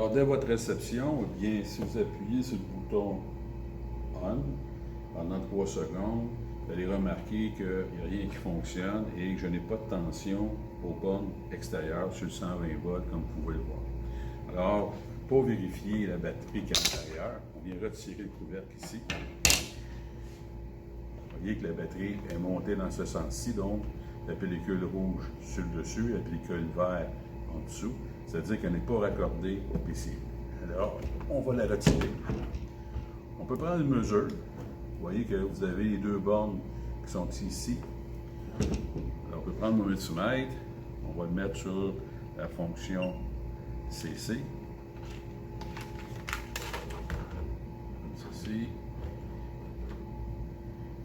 Alors, dès votre réception, eh bien, si vous appuyez sur le bouton On pendant 3 secondes, vous allez remarquer qu'il n'y a rien qui fonctionne et que je n'ai pas de tension aux bornes extérieures sur le 120 volts, comme vous pouvez le voir. Alors, pour vérifier la batterie qui est à l'intérieur, on vient retirer le couvercle ici. Vous voyez que la batterie est montée dans ce sens-ci, donc la pellicule rouge sur le dessus, la pellicule verte en dessous, c'est-à-dire qu'elle n'est pas raccordée au PCI. Alors, on va la retirer. On peut prendre une mesure. Vous voyez que vous avez les 2 bornes qui sont ici. Alors, on peut prendre mon multimètre, on va le mettre sur la fonction CC. Comme ceci.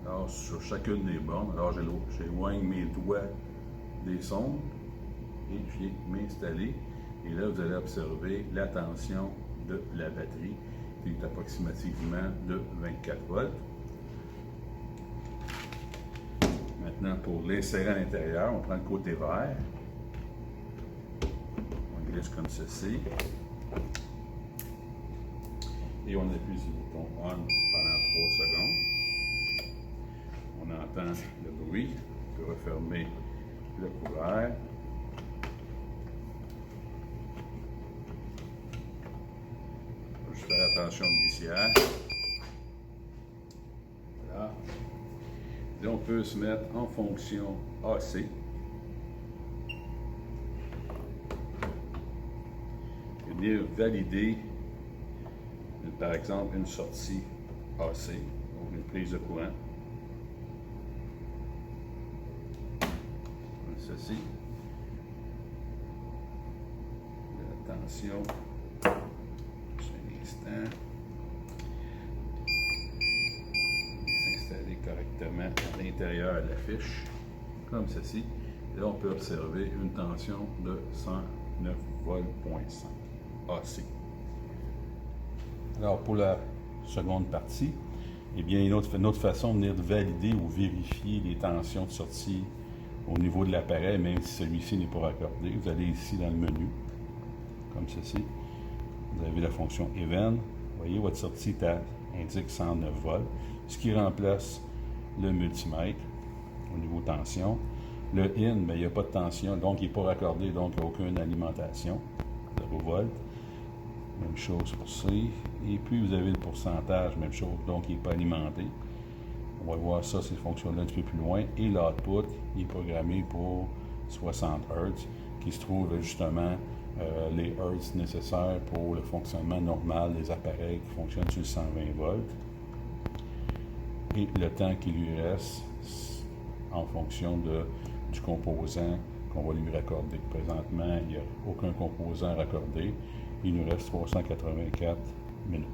Alors, sur chacune des bornes, alors j'éloigne mes doigts des sondes et je viens m'installer. Et là, vous allez observer la tension de la batterie qui est approximativement de 24 volts. Maintenant, pour l'insérer à l'intérieur, on prend le côté vert. On glisse comme ceci. Et on appuie sur le bouton On pendant 3 secondes. On entend le bruit. On peut refermer le couvert. Je vais faire attention au glissière. Voilà. Là, on peut se mettre en fonction AC. Et venir valider, par exemple, une sortie AC, donc une prise de courant. Comme ceci. Attention. Juste un instant. S'installer correctement à l'intérieur de la fiche, comme ceci. Et là, on peut observer une tension de 109 volts.5 AC. Alors, pour la seconde partie, eh bien, une autre façon de venir valider ou vérifier les tensions de sortie au niveau de l'appareil, même si celui-ci n'est pas raccordé. Vous allez ici dans le menu, comme ceci. Vous avez la fonction Event. Vous voyez, votre sortie indique 109 volts, ce qui remplace le multimètre au niveau tension. Le IN, il n'y a pas de tension, donc il n'est pas raccordé, donc il n'y a aucune alimentation, 0 volts. Même chose pour C. Et puis vous avez le pourcentage, même chose, donc il n'est pas alimenté. On va voir ça, ces fonctions-là un petit peu plus loin. Et l'output, il est programmé pour 60 Hz, qui se trouve justement les Hertz nécessaires pour le fonctionnement normal des appareils qui fonctionnent sur 120 volts. Et le temps qui lui reste en fonction du composant qu'on va lui raccorder. Présentement, il n'y a aucun composant raccordé. Il nous reste 384 minutes.